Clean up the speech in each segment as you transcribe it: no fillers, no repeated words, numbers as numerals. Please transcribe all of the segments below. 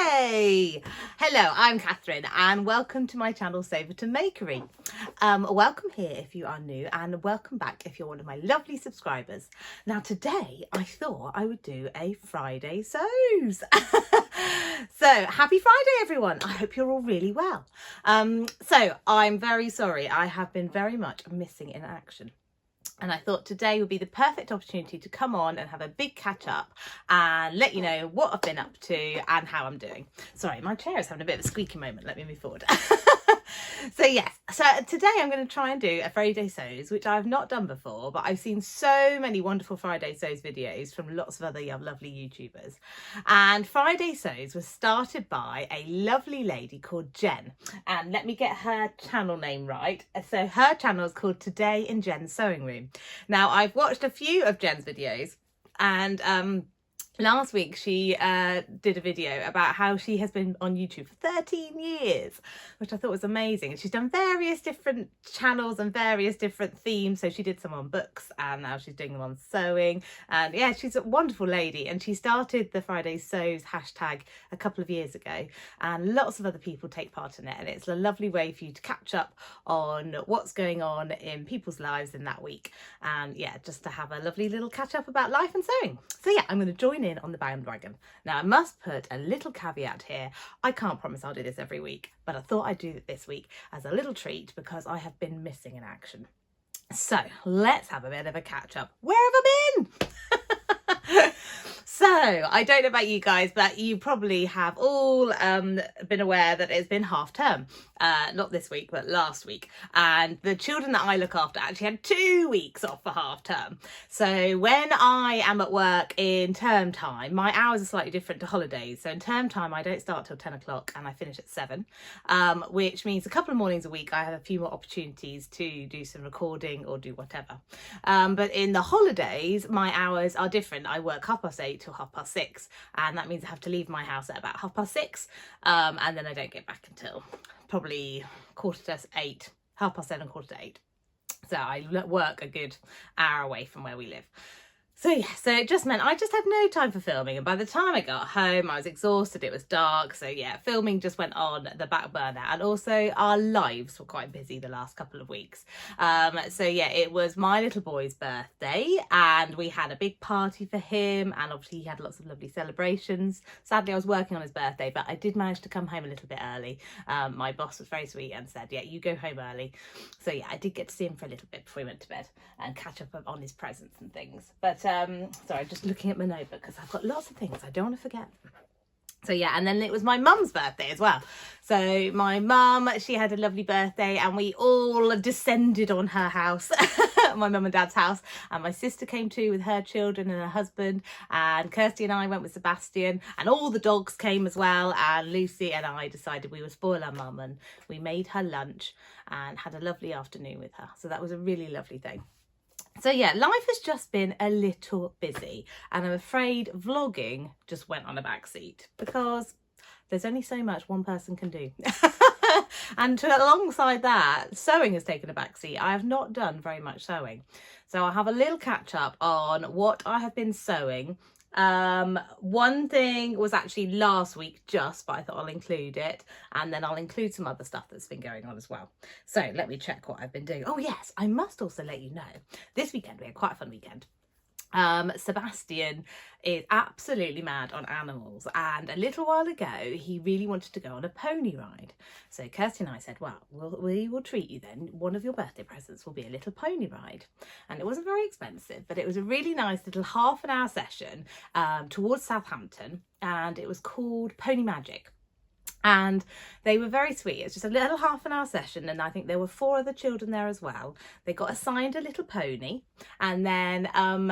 Yay! Hello, I'm Katherine and welcome to my channel Saver to Makery. Welcome here if you are new and welcome back if you're one of my lovely subscribers. Now today I thought I would do a Friday sews. So happy Friday everyone. I hope you're all really well. So I'm very sorry, I have been very much missing in action. And I thought today would be the perfect opportunity to come on and have a big catch up and let you know what I've been up to and how I'm doing. Sorry, my chair is having a bit of a squeaky moment. Let me move forward. So yes, so today I'm going to try and do a Friday sews, which I've not done before, but I've seen so many wonderful Friday sews videos from lots of other lovely YouTubers. And Friday sews was started by a lovely lady called Jen. And let me get her channel name right. So her channel is called Today in Jen's Sewing Room. Now I've watched a few of Jen's videos and last week she did a video about how she has been on YouTube for 13 years, which I thought was amazing. And she's done various different channels and various different themes. So she did some on books and now she's doing them on sewing. And yeah, she's a wonderful lady. And she started the Friday Sews hashtag a couple of years ago. And lots of other people take part in it. And it's a lovely way for you to catch up on what's going on in people's lives in that week. And yeah, just to have a lovely little catch up about life and sewing. So yeah, I'm going to join in on the bandwagon. Now I must put a little caveat here. I can't promise I'll do this every week, but I thought I'd do it this week as a little treat because I have been missing in action. So let's have a bit of a catch up. Where have I been? So I don't know about you guys, but you probably have all been aware that it's been half term. Not this week, but last week. And the children that I look after actually had 2 weeks off for half term. So when I am at work in term time, my hours are slightly different to holidays. So in term time, I don't start till 10 o'clock and I finish at 7, which means a couple of mornings a week, I have a few more opportunities to do some recording or do whatever. But in the holidays, my hours are different. I work 8:30 till 6:30, and that means I have to leave my house at about 6:30, and then I don't get back until probably 7:15, 7:15, 7:45. So I work a good hour away from where we live. So yeah, so it just meant I just had no time for filming, and by the time I got home I was exhausted, it was dark, so yeah, filming just went on the back burner. And also our lives were quite busy the last couple of weeks. So yeah, it was my little boy's birthday and we had a big party for him, and obviously he had lots of lovely celebrations. Sadly I was working on his birthday, but I did manage to come home a little bit early. My boss was very sweet and said, yeah, you go home early. So yeah, I did get to see him for a little bit before he went to bed and catch up on his presents and things. But sorry, just looking at my notebook because I've got lots of things I don't want to forget. So yeah, and then it was my mum's birthday as well. So my mum, she had a lovely birthday and we all descended on her house, my mum and dad's house. And my sister came too with her children and her husband. And Kirsty and I went with Sebastian, and all the dogs came as well. And Lucy and I decided we would spoil our mum, and we made her lunch and had a lovely afternoon with her. So that was a really lovely thing. So yeah, life has just been a little busy, and I'm afraid vlogging just went on a back seat because there's only so much one person can do. And alongside that, sewing has taken a back seat. I have not done very much sewing. So I'll have a little catch up on what I have been sewing. One thing was actually last week but I thought I'll include it, and then I'll include some other stuff that's been going on as well. So let me check what I've been doing. Oh yes, I must also let you know, this weekend we had quite a fun weekend. Sebastian is absolutely mad on animals, and a little while ago he really wanted to go on a pony ride. So Kirsty and I said, well, we will treat you then. One of your birthday presents will be a little pony ride. And it wasn't very expensive, but it was a really nice little half-an-hour session towards Southampton, and it was called Pony Magic. And they were very sweet. It's just a little half-an-hour session, and I think there were 4 other children there as well. They got assigned a little pony, and then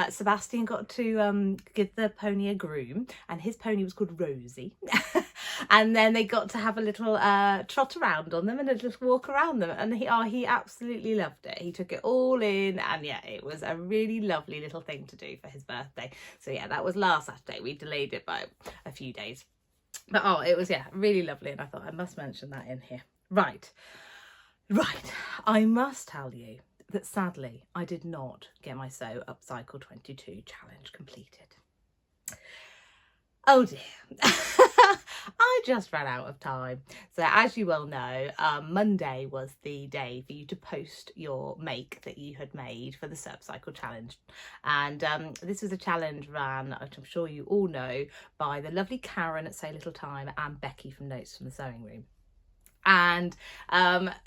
Sebastian got to give the pony a groom, and his pony was called Rosie. And then they got to have a little trot around on them and a little walk around them, and he absolutely loved it. He took it all in, and yeah, it was a really lovely little thing to do for his birthday. So yeah, that was last Saturday. We delayed it by a few days. But oh, it was, yeah, really lovely, and I thought I must mention that in here. Right, I must tell you that sadly I did not get my Sew Upcycle 22 challenge completed. Oh dear. I just ran out of time. So as you well know, Monday was the day for you to post your make that you had made for the Serp Cycle Challenge. And this was a challenge ran, which I'm sure you all know, by the lovely Karen at So Little Time and Becky from Notes from the Sewing Room. And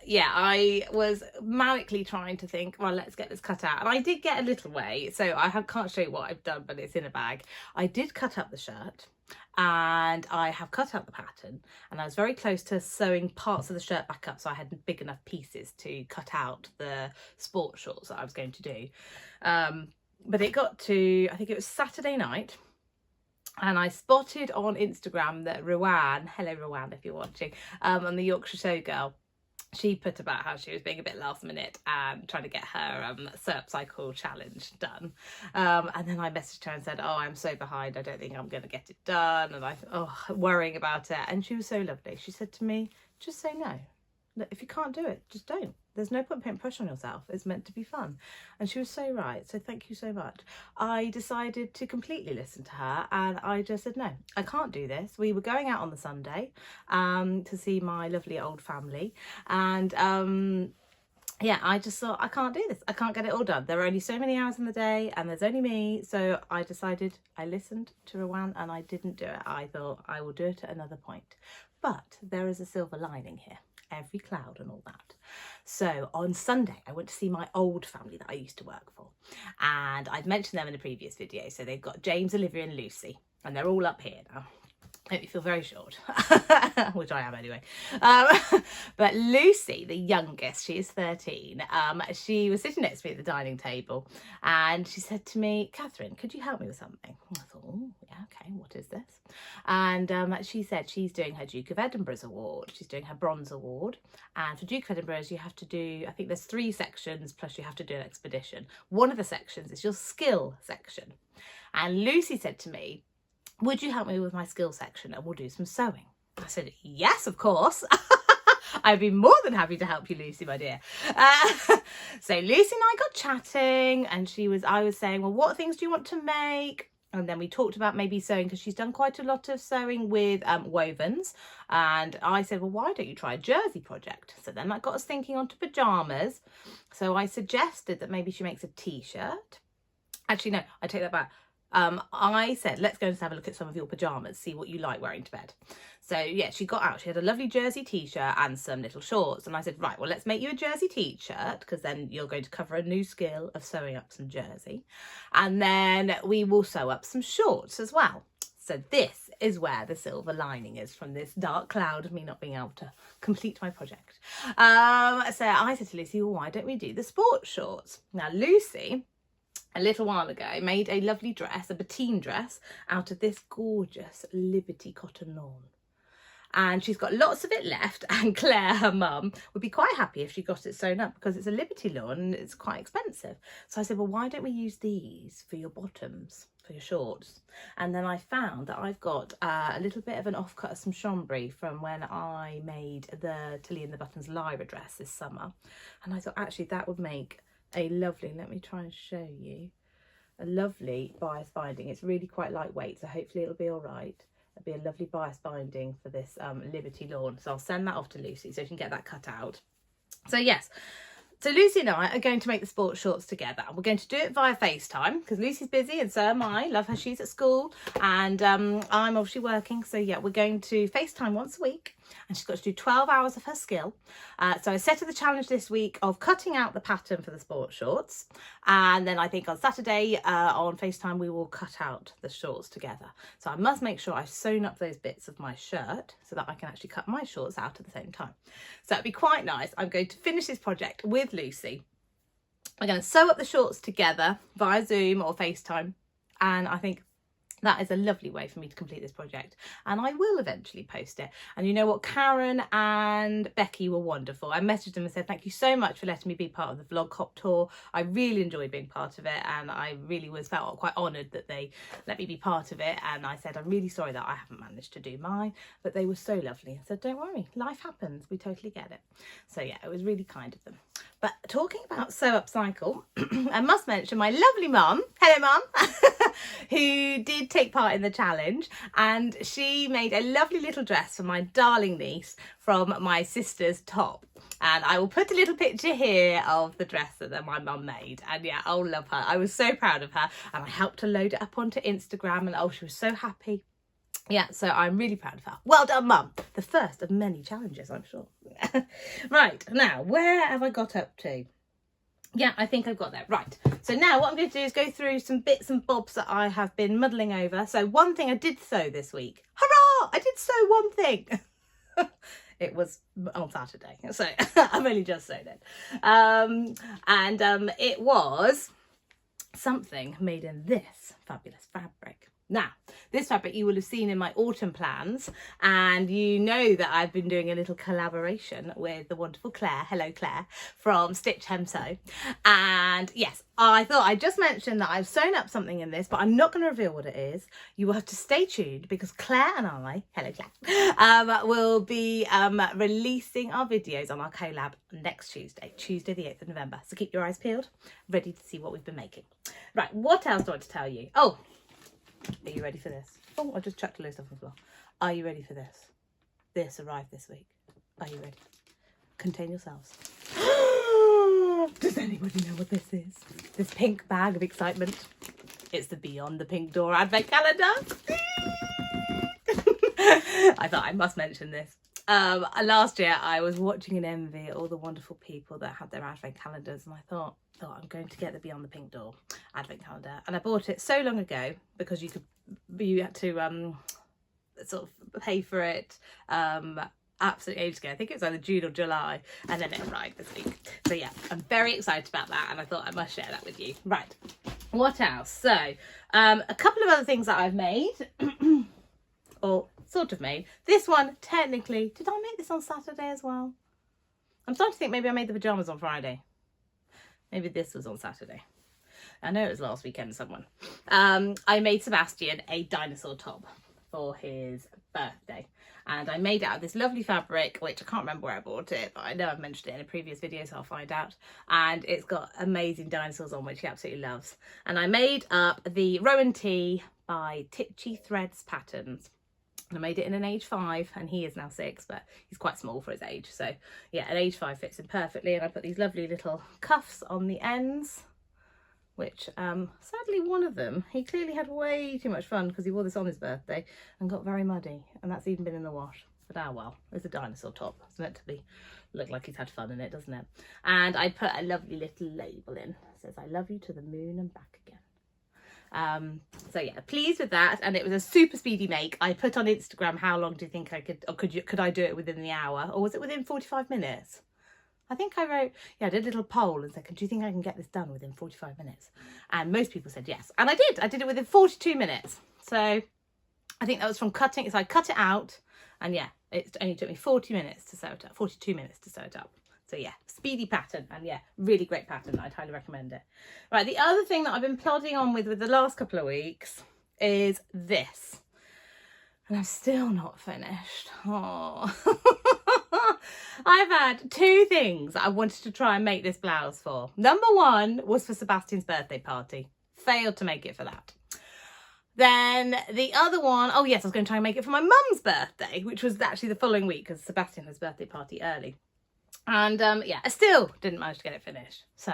yeah, I was manically trying to think, well, let's get this cut out, and I did get a little way, so can't show you what I've done, but it's in a bag. I did cut up the shirt and I have cut out the pattern, and I was very close to sewing parts of the shirt back up so I had big enough pieces to cut out the sport shorts that I was going to do. But it got to, I think it was Saturday night, and I spotted on Instagram that Ruan, hello Ruan if you're watching, on the Yorkshire Showgirl, she put about how she was being a bit last minute and trying to get her Serp Cycle Challenge done. And then I messaged her and said, oh, I'm so behind, I don't think I'm going to get it done. And worrying about it. And she was so lovely. She said to me, just say no. If you can't do it, just don't. There's no point putting pressure on yourself. It's meant to be fun. And she was so right. So thank you so much. I decided to completely listen to her, and I just said, no, I can't do this. We were going out on the Sunday to see my lovely old family. And yeah, I just thought, I can't do this. I can't get it all done. There are only so many hours in the day and there's only me. So I decided, I listened to Ruan and I didn't do it. I thought I will do it at another point. But there is a silver lining here. Every cloud and all that. So on Sunday I went to see my old family that I used to work for, and I'd mentioned them in a previous video. So they've got James, Olivia and Lucy, and they're all up here now. Make me feel very short, which I am anyway. But Lucy, the youngest, she is 13, she was sitting next to me at the dining table, and she said to me, Katherine, could you help me with something? I thought, oh, yeah, okay, what is this? And she said she's doing her Duke of Edinburgh's award. She's doing her bronze award. And for Duke of Edinburgh's, you have to do, I think there's 3 sections, plus you have to do an expedition. One of the sections is your skill section. And Lucy said to me, would you help me with my skill section and we'll do some sewing? I said, yes, of course. I'd be more than happy to help you, Lucy, my dear. So Lucy and I got chatting, and I was saying, well, what things do you want to make? And then we talked about maybe sewing, because she's done quite a lot of sewing with wovens. And I said, well, why don't you try a jersey project? So then that got us thinking onto pyjamas. So I suggested that maybe she makes a t-shirt. Actually, no, I take that back. I said, let's go and have a look at some of your pyjamas, see what you like wearing to bed. So yeah, she got out, she had a lovely jersey t-shirt and some little shorts. And I said, right, well, let's make you a jersey t-shirt, because then you're going to cover a new skill of sewing up some jersey. And then we will sew up some shorts as well. So this is where the silver lining is from this dark cloud of me not being able to complete my project. So I said to Lucy, well, why don't we do the sports shorts? Now, Lucy, a little while ago, made a lovely dress, a bateen dress, out of this gorgeous Liberty cotton lawn. And she's got lots of it left, and Claire, her mum, would be quite happy if she got it sewn up, because it's a Liberty lawn and it's quite expensive. So I said, well, why don't we use these for your bottoms, for your shorts? And then I found that I've got a little bit of an offcut of some chambray from when I made the Tilly and the Buttons Lyra dress this summer. And I thought, actually, that would make a lovely, let me try and show you, a lovely bias binding. It's really quite lightweight, so hopefully it'll be all right. It'll be a lovely bias binding for this Liberty lawn. So I'll send that off to Lucy so she can get that cut out. So yes, so Lucy and I are going to make the sports shorts together. We're going to do it via FaceTime, because Lucy's busy and so am I. Love her, she's at school, and I'm obviously working. So yeah, we're going to FaceTime once a week, and she's got to do 12 hours of her skill. So I set her the challenge this week of cutting out the pattern for the sports shorts, and then I think on Saturday on FaceTime we will cut out the shorts together. So I must make sure I've sewn up those bits of my shirt so that I can actually cut my shorts out at the same time. So it'd be quite nice. I'm going to finish this project with Lucy. We're going to sew up the shorts together via Zoom or FaceTime, and I think that is a lovely way for me to complete this project, and I will eventually post it. And you know what, Karen and Becky were wonderful. I messaged them and said, thank you so much for letting me be part of the vlog hop tour. I really enjoyed being part of it, and I really felt quite honoured that they let me be part of it. And I said, I'm really sorry that I haven't managed to do mine, but they were so lovely and said, don't worry, life happens, we totally get it. So yeah, it was really kind of them. But talking about sew upcycle, I must mention my lovely mum, hello mum, who did take part in the challenge, and she made a lovely little dress for my darling niece from my sister's top. And I will put a little picture here of the dress that my mum made. And yeah, I'll love her. I was so proud of her, and I helped her load it up onto Instagram, and oh, she was so happy. Yeah, so I'm really proud of her. Well done, mum. The first of many challenges, I'm sure. Right, now, where have I got up to? Yeah, I think I've got there. Right, so now what I'm going to do is go through some bits and bobs that I have been muddling over. So one thing I did sew this week. Hurrah! I did sew one thing. It was on Saturday, so I've only just sewed it. It was something made in this fabulous fabric. Now, this fabric you will have seen in my autumn plans, and you know that I've been doing a little collaboration with the wonderful Clare, hello Clare, from Stitch Hem Sew. And yes, I thought I'd just mention that I've sewn up something in this, but I'm not going to reveal what it is. You will have to stay tuned, because Clare and I, hello Clare, will be releasing our videos on our collab next Tuesday the 8th of November. So keep your eyes peeled, ready to see what we've been making. Right, what else do I want to tell you? Oh, are you ready for this? Oh, I just chucked a load of stuff on the floor. Are you ready for this? This arrived this week. Are you ready? Contain yourselves. Does anybody know what this is? This pink bag of excitement. It's the Beyond the Pink Door Advent Calendar. I thought I must mention this. Last year I was watching in envy at all the wonderful people that had their advent calendars, and I thought, oh, I'm going to get the Beyond the Pink Door advent calendar. And I bought it so long ago because you had to sort of pay for it absolutely ages ago. I think it was either June or July, and then it arrived this week. So yeah, I'm very excited about that, and I thought I must share that with you. Right, what else? So a couple of other things that I've made or sort of made. This one, technically, did I make this on Saturday as well? I'm starting to think maybe I made the pyjamas on Friday. Maybe this was on Saturday. I know it was last weekend, someone. I made Sebastian a dinosaur top for his birthday. And I made it out of this lovely fabric, which I can't remember where I bought it, but I know I've mentioned it in a previous video, so I'll find out. And it's got amazing dinosaurs on, which he absolutely loves. And I made up the Ruan tee by Titchy Threads Patterns. I made it in an age 5, and he is now 6, but he's quite small for his age. So yeah, an age 5 fits him perfectly. And I put these lovely little cuffs on the ends, which sadly one of them, he clearly had way too much fun because he wore this on his birthday and got very muddy, and that's even been in the wash. But ah well, it's a dinosaur top. It's meant to look like he's had fun in it, doesn't it? And I put a lovely little label in. It says, I love you to the moon and back again. So yeah, pleased with that. And it was a super speedy make. I put on Instagram, how long do you think I could, or could I do it within the hour, or was it within 45 minutes? I think I wrote, yeah, I did a little poll and said, do you think I can get this done within 45 minutes? And most people said yes. And I did it within 42 minutes. So I think that was from cutting. So I cut it out, and yeah, it only took me 40 minutes to sew it up, 42 minutes to sew it up. So yeah, speedy pattern, and yeah, really great pattern. I'd highly recommend it. Right, the other thing that I've been plodding on with the last couple of weeks is this. And I'm still not finished. Oh. I've had 2 things that I wanted to try and make this blouse for. Number 1 was for Sebastian's birthday party. Failed to make it for that. Then the other one, oh yes, I was going to try and make it for my mum's birthday, which was actually the following week because Sebastian had his birthday party early. And yeah, I still didn't manage to get it finished. So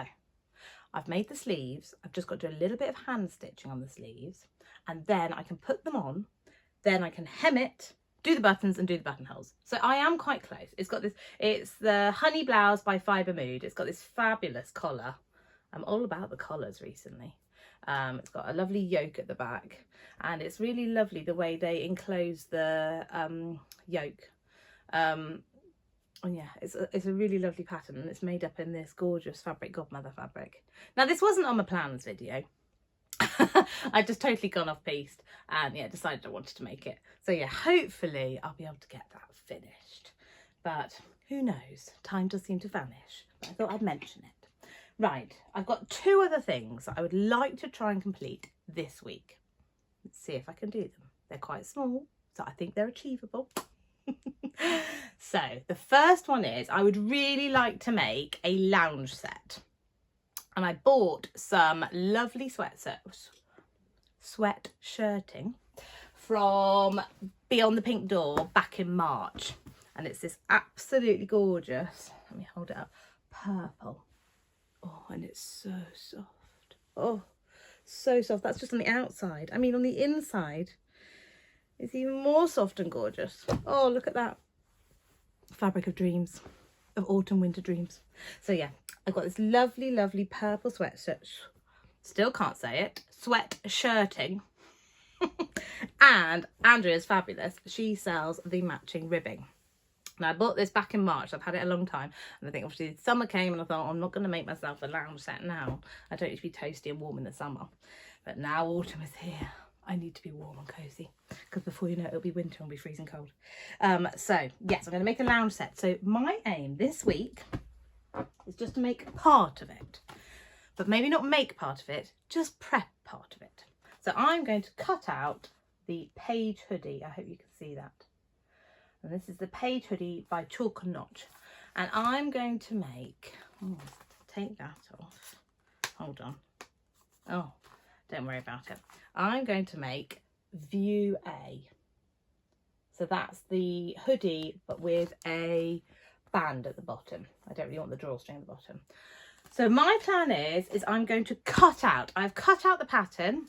I've made the sleeves. I've just got to do a little bit of hand stitching on the sleeves, and then I can put them on. Then I can hem it, do the buttons, and do the buttonholes. So I am quite close. It's got this, it's the Honey Blouse by Fibre Mood. It's got this fabulous collar. I'm all about the collars recently. It's got a lovely yoke at the back, and it's really lovely the way they enclose the yoke. And yeah, it's a really lovely pattern, and it's made up in this gorgeous fabric, Godmother fabric. Now, this wasn't on my plans video. I'd just totally gone off piste, and yeah, decided I wanted to make it. So yeah, hopefully I'll be able to get that finished. But who knows? Time does seem to vanish. But I thought I'd mention it. Right, I've got 2 other things that I would like to try and complete this week. Let's see if I can do them. They're quite small, so I think they're achievable. So the first one is, I would really like to make a lounge set. And I bought some lovely sweatshirting from Beyond the Pink Door back in March. And it's this absolutely gorgeous, let me hold it up, purple. Oh, and it's so soft. Oh, so soft. That's just on the outside. I mean, on the inside, it's even more soft and gorgeous. Oh, look at that. Fabric of dreams, of autumn, winter dreams. So yeah, I've got this lovely, lovely purple sweatshirt. Still can't say it. Sweatshirting. And Andrea's fabulous. She sells the matching ribbing. Now, I bought this back in March. I've had it a long time. And I think obviously summer came and I thought, I'm not going to make myself a lounge set now. I don't need to be toasty and warm in the summer. But now autumn is here. I need to be warm and cosy, because before you know it, it'll be winter and I'll be freezing cold. So yes, I'm going to make a lounge set. So my aim this week is just to make part of it, but maybe not make part of it, just prep part of it. So I'm going to cut out the page hoodie. I hope you can see that. And this is the page hoodie by Chalk and Notch. And I'm going to make, take that off. Hold on. Oh, don't worry about it. I'm going to make View A. So that's the hoodie, but with a band at the bottom. I don't really want the drawstring at the bottom. So my plan is I'm going to cut out, I've cut out the pattern,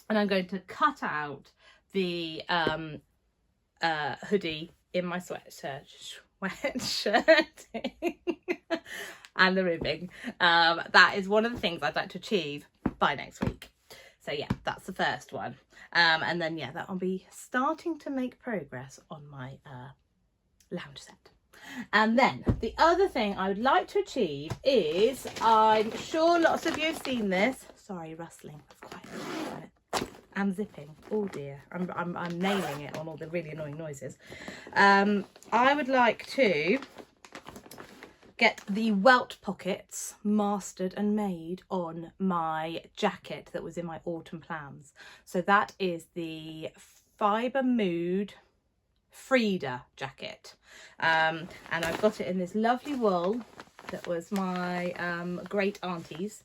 and I'm going to cut out the hoodie in my sweatshirting and the ribbing. That is one of the things I'd like to achieve by next week. So yeah, that's the first one. And then yeah, that will be starting to make progress on my lounge set. And then the other thing I would like to achieve is, I'm sure lots of you have seen this. Sorry, rustling. It's quite quiet. And zipping. Oh dear, I'm nailing it on all the really annoying noises. I would like to get the welt pockets mastered and made on my jacket that was in my autumn plans. So that is the Fibre Mood Frida jacket. And I've got it in this lovely wool that was my great auntie's.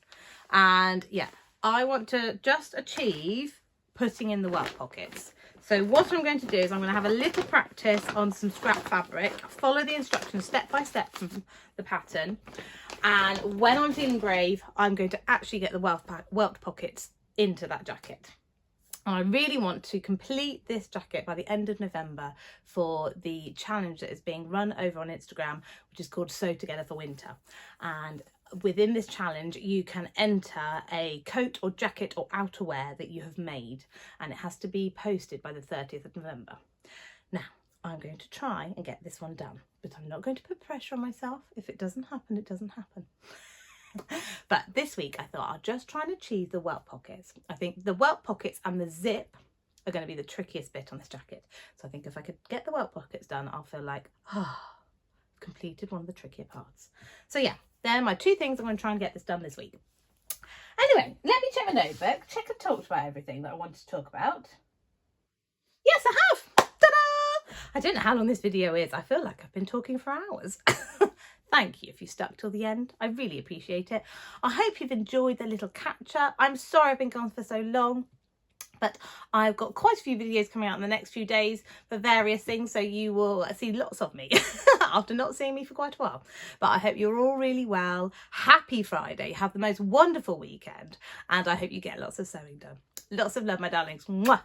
And yeah, I want to just achieve putting in the welt pockets. So what I'm going to do is I'm going to have a little practice on some scrap fabric, follow the instructions step by step from the pattern, and when I'm feeling brave, I'm going to actually get the welt pockets into that jacket. And I really want to complete this jacket by the end of November for the challenge that is being run over on Instagram, which is called Sew Together for Winter. And within this challenge, you can enter a coat or jacket or outerwear that you have made, and it has to be posted by the 30th of November. Now, I'm going to try and get this one done, but I'm not going to put pressure on myself. If it doesn't happen, it doesn't happen. But this week I thought I'll just try and achieve the welt pockets. I think the welt pockets and the zip are going to be the trickiest bit on this jacket. So I think if I could get the welt pockets done, I'll feel like, I've completed one of the trickier parts. So yeah, they're my two things I'm going to try and get this done this week. Anyway, let me check my notebook, check I've talked about everything that I wanted to talk about. Yes, I have! Ta-da! I don't know how long this video is. I feel like I've been talking for hours. Thank you if you stuck till the end. I really appreciate it. I hope you've enjoyed the little catch-up. I'm sorry I've been gone for so long, but I've got quite a few videos coming out in the next few days for various things, so you will see lots of me after not seeing me for quite a while. But I hope you're all really well. Happy Friday. Have the most wonderful weekend, and I hope you get lots of sewing done. Lots of love, my darlings. Mwah.